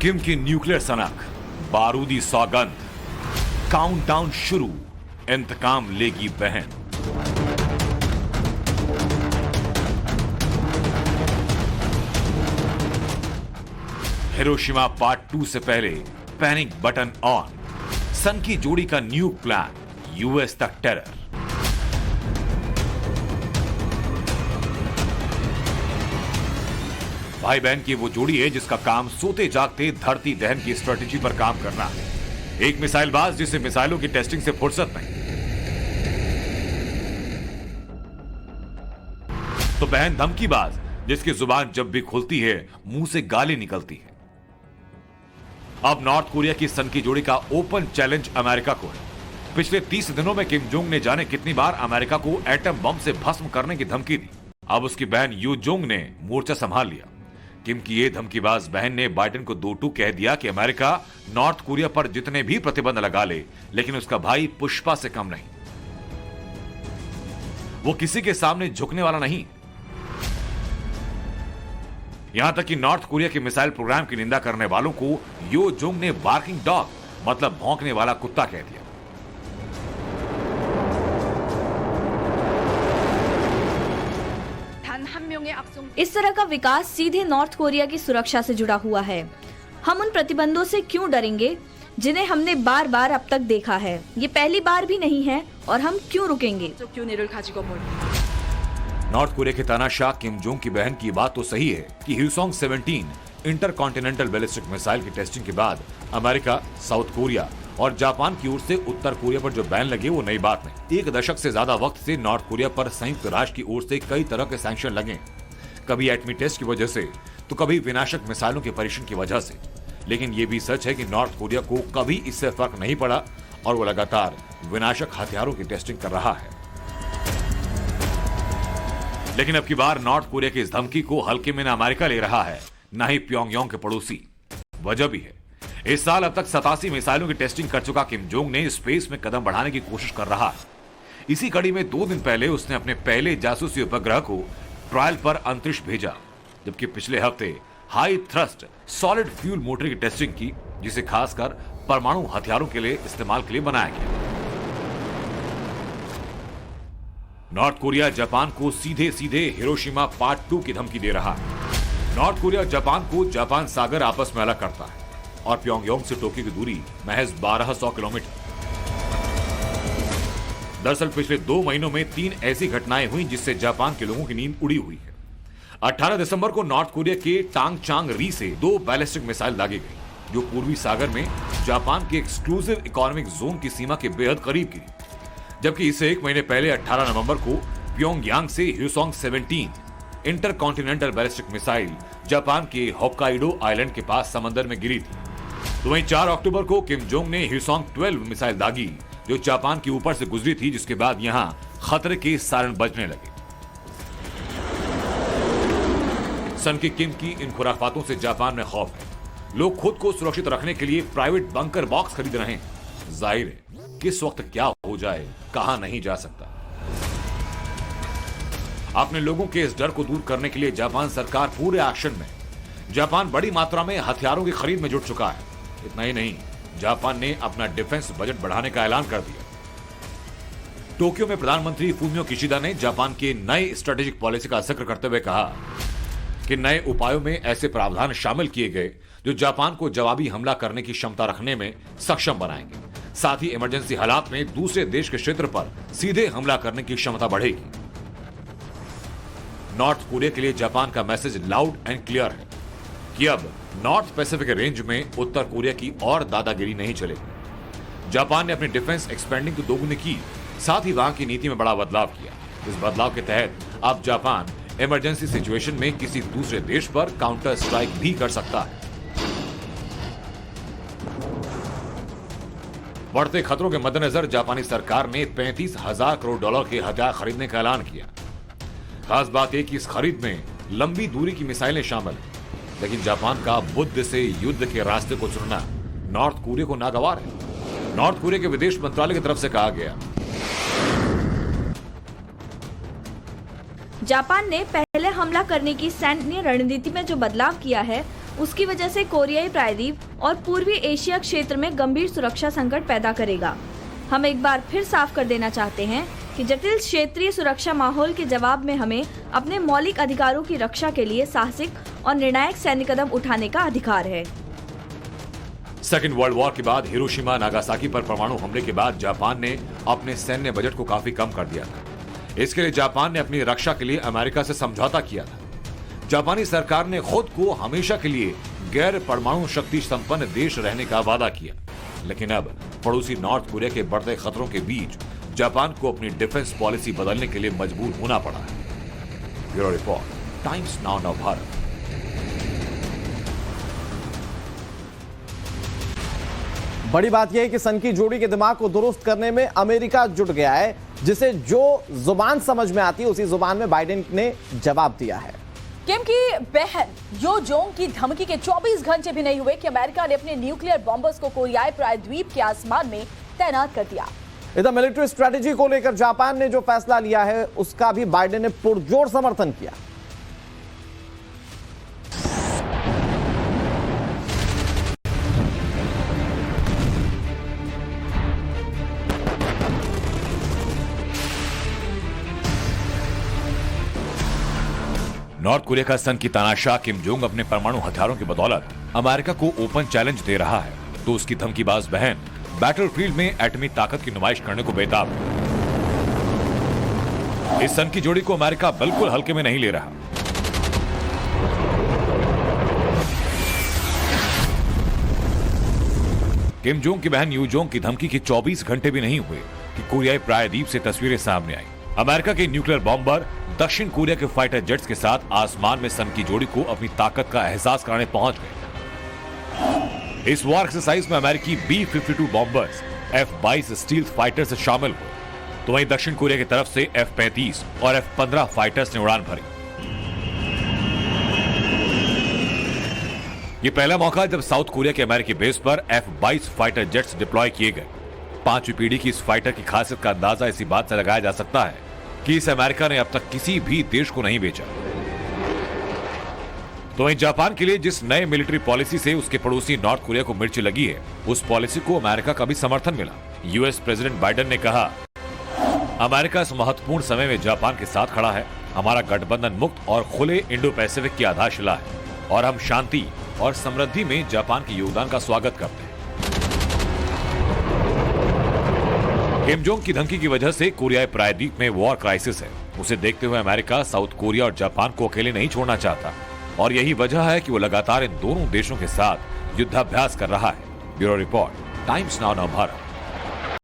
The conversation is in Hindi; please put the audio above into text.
किम की न्यूक्लियर सनक, बारूदी सौगंध, काउंटडाउन शुरू, इंतकाम लेगी बहन। हिरोशिमा पार्ट 2 से पहले पैनिक बटन ऑन, सन की जोड़ी का न्यूक प्लान, यूएस तक टेरर। भाई बहन की वो जोड़ी है जिसका काम सोते जागते धरती दहन की स्ट्रेटेजी पर काम करना है। एक मिसाइलबाज जिसे मिसाइलों की टेस्टिंग से फुर्सत नहीं, तो बहन धमकीबाज जिसकी जुबान जब भी खुलती है मुंह से गाली निकलती है। अब नॉर्थ कोरिया की सन की जोड़ी का ओपन चैलेंज अमेरिका को है। पिछले 30 दिनों में किम जोंग ने जाने कितनी बार अमेरिका को एटम बम से भस्म करने की धमकी दी। अब उसकी बहन यू जोंग ने मोर्चा संभाल लिया। किम की ये धमकीबाज बहन ने बाइडेन को 2-2 कह दिया कि अमेरिका नॉर्थ कोरिया पर जितने भी प्रतिबंध लगा ले, लेकिन उसका भाई पुष्पा से कम नहीं। वो किसी के सामने झुकने वाला नहीं। यहां तक कि नॉर्थ कोरिया के मिसाइल प्रोग्राम की निंदा करने वालों को यो जोंग ने बार्किंग डॉग मतलब भौंकने वाला कुत्ता कह दिया। इस तरह का विकास सीधे नॉर्थ कोरिया की सुरक्षा से जुड़ा हुआ है। हम उन प्रतिबंधों से क्यों डरेंगे जिन्हें हमने बार बार अब तक देखा है? ये पहली बार भी नहीं है और हम क्यों रुकेंगे? नॉर्थ कोरिया के तानाशाह किम जोंग की बहन की बात तो सही है कि ह्यूसोंग 17 इंटरकॉन्टिनेंटल बैलिस्टिक मिसाइल की टेस्टिंग के बाद अमेरिका, साउथ कोरिया और जापान की ओर से उत्तर कोरिया पर जो बैन लगे वो नई बात नहीं। 1 दशक से ज्यादा वक्त से नॉर्थ कोरिया पर संयुक्त राष्ट्र की ओर से कई तरह के सैंक्शन लगे, कभी एटमी टेस्ट की वजह से तो कभी विनाशक मिसाइलों के परीक्षण की वजह से। लेकिन ये भी सच है कि नॉर्थ कोरिया को कभी इससे फर्क नहीं पड़ा और वो लगातार विनाशक हथियारों की टेस्टिंग कर रहा है। लेकिन अब की बार नॉर्थ कोरिया की इस धमकी को हल्के में न अमेरिका ले रहा है, न ही प्योंगयांग के पड़ोसी। वजह भी है, इस साल अब तक 87 मिसाइलों की टेस्टिंग कर चुका किम जोंग ने स्पेस में कदम बढ़ाने की कोशिश कर रहा है। इसी कड़ी में 2 दिन पहले उसने अपने पहले जासूसी उपग्रह को ट्रायल पर अंतरिक्ष भेजा, जबकि पिछले हफ्ते high thrust solid fuel motor की टेस्टिंग की, जिसे खासकर परमाणु हथियारों के लिए इस्तेमाल के लिए बनाया गया। नॉर्थ कोरिया जापान को सीधे सीधे हिरोशिमा पार्ट 2 की धमकी दे रहा है। नॉर्थ कोरिया जापान को जापान सागर आपस में अलग करता है और प्योंगयांग से टोक्यो की दूरी महज 1200 किलोमीटर। दरअसल पिछले 2 महीनों में 3 ऐसी घटनाएं हुई जिससे जापान के लोगों की नींद उड़ी हुई है। 18 दिसंबर को नॉर्थ कोरिया के टांगचांग री से 2 बैलिस्टिक मिसाइल दागी गई, जो पूर्वी सागर में जापान के एक्सक्लूसिव इकोनॉमिक जोन की सीमा के बेहद करीब गिरी। जबकि इससे 1 महीने पहले 18 नवंबर को प्योंगयांग से ह्यूसोंग 17 इंटरकॉन्टिनेंटल बैलिस्टिक मिसाइल जापान के होक्काइडो आइलैंड के पास समंदर में गिरी थी। तो वहीं 4 अक्टूबर को किम जोंग ने ह्यूसोंग 12 मिसाइल दागी, जो जापान के ऊपर से गुजरी थी, जिसके बाद यहां खतरे के सायरन बजने लगे। सन की किम की इन खुराफातों से जापान में खौफ है। लोग खुद को सुरक्षित रखने के लिए प्राइवेट बंकर बॉक्स खरीद रहे हैं। जाहिर है किस वक्त क्या हो जाए कहा नहीं जा सकता। अपने लोगों के इस डर को दूर करने के लिए जापान सरकार पूरे एक्शन में। जापान बड़ी मात्रा में हथियारों की खरीद में जुट चुका है। इतना ही नहीं, जापान ने अपना डिफेंस बजट बढ़ाने का ऐलान कर दिया। टोक्यो में प्रधानमंत्री फूमियो किशिदा ने जापान के नए स्ट्रेटेजिक पॉलिसी का जिक्र करते हुए कहा कि नए उपायों में ऐसे प्रावधान शामिल किए गए जो जापान को जवाबी हमला करने की क्षमता रखने में सक्षम बनाएंगे। साथ ही इमरजेंसी हालात में दूसरे देश के क्षेत्र पर सीधे हमला करने की क्षमता बढ़ेगी। नॉर्थ कोरिया के लिए जापान का मैसेज लाउड एंड क्लियर है कि अब नॉर्थ पैसिफिक रेंज में उत्तर कोरिया की और दादागिरी नहीं चलेगी। जापान ने अपनी डिफेंस एक्सपेंडिंग को दोगुनी की, साथ ही वहां की नीति में बड़ा बदलाव किया। इस बदलाव के तहत अब जापान इमरजेंसी सिचुएशन में किसी दूसरे देश पर काउंटर स्ट्राइक भी कर सकता है। बढ़ते खतरों के मद्देनजर जापानी सरकार ने $35,000 करोड़ के हथियार खरीदने का ऐलान किया। खास बात यह कि इस खरीद में लंबी दूरी की मिसाइलें शामिल हैं। लेकिन जापान का बुद्ध से युद्ध के रास्ते को चुनना नॉर्थ कोरिया को नागवार है। नॉर्थ कोरिया के विदेश मंत्रालय की तरफ से कहा गया, जापान ने पहले हमला करने की सैन्य रणनीति में जो बदलाव किया है उसकी वजह से कोरियाई प्रायद्वीप और पूर्वी एशिया क्षेत्र में गंभीर सुरक्षा संकट पैदा करेगा। हम एक बार फिर साफ कर देना चाहते हैं कि जटिल क्षेत्रीय सुरक्षा माहौल के जवाब में हमें अपने मौलिक अधिकारों की रक्षा के लिए साहसिक और निर्णायक सैन्य कदम उठाने का अधिकार है। सेकेंड वर्ल्ड वॉर के बाद हिरोशिमा नागासाकी पर परमाणु हमले के बाद जापान ने अपने सैन्य बजट को काफी कम कर दिया था। इसके लिए जापान ने अपनी रक्षा के लिए अमेरिका से समझौता किया था। जापानी सरकार ने खुद को हमेशा के लिए गैर परमाणु शक्ति संपन्न देश रहने का वादा किया, लेकिन अब पड़ोसी नॉर्थ कोरिया के बढ़ते खतरों के बीच जापान को अपनी डिफेंस पॉलिसी बदलने के लिए मजबूर होना पड़ा है। Bureau report, times now Bharat. बड़ी बात यह है कि सन की जोड़ी के दिमाग को दुरुस्त करने में अमेरिका जुट गया है, जिसे जो जुबान समझ में आती है उसी जुबान में बाइडेन ने जवाब दिया है। किम की बहन यो जोंग की धमकी के 24 घंटे भी नहीं हुए कि अमेरिका ने अपने न्यूक्लियर बॉम्बर्स को कोरियाई प्रायद्वीप के आसमान में तैनात कर दिया। इधर मिलिट्री स्ट्रेटेजी को लेकर जापान ने जो फैसला लिया है उसका भी बाइडेन ने पुरजोर समर्थन किया। नॉर्थ कोरिया का सन की तानाशाह किम जोंग अपने परमाणु हथियारों की बदौलत अमेरिका को ओपन चैलेंज दे रहा है, तो उसकी धमकीबाज बहन बैटलफील्ड में एटमी ताकत की नुमाइश करने को बेताब है। इस सन की जोड़ी को अमेरिका बिल्कुल हल्के में नहीं ले रहा। किम जोंग की बहन यू जोंग की धमकी के 24 घंटे भी नहीं हुए कि कोरियाई प्रायद्वीप से तस्वीरें सामने आई। अमेरिका के न्यूक्लियर बॉम्बर दक्षिण कोरिया के फाइटर जेट्स के साथ आसमान में सन की जोड़ी को अपनी ताकत का एहसास कराने पहुंच गए। इस वॉर एक्सरसाइज में अमेरिकी B-52 bombers F-22 stealth fighters शामिल हुए, तो वहीं दक्षिण कोरिया की तरफ से F-35 और F-15 फाइटर्स ने उड़ान भरी। ये पहला मौका जब साउथ कोरिया के अमेरिकी बेस पर F-22 फाइटर जेट्स डिप्लॉय किए गए। 5वीं पीढ़ी की इस फाइटर की खासियत का अंदाजा इसी बात से लगाया जा सकता है कि इस अमेरिका ने अब तक किसी भी देश को नहीं बेचा। तो वहीं जापान के लिए जिस नए मिलिट्री पॉलिसी से उसके पड़ोसी नॉर्थ कोरिया को मिर्ची लगी है, उस पॉलिसी को अमेरिका का भी समर्थन मिला। यूएस प्रेसिडेंट बाइडेन ने कहा, अमेरिका इस महत्वपूर्ण समय में जापान के साथ खड़ा है। हमारा गठबंधन मुक्त और खुले इंडो पैसिफिक की आधारशिला है और हम शांति और समृद्धि में जापान के योगदान का स्वागत करते हैं। किम जोंग की धमकी की वजह से कोरियाई प्रायद्वीप में वॉर क्राइसिस है। उसे देखते हुए अमेरिका साउथ कोरिया और जापान को अकेले नहीं छोड़ना चाहता और यही वजह है कि वो लगातार इन दोनों देशों के साथ युद्धाभ्यास कर रहा है। Bureau report, times now Bharat.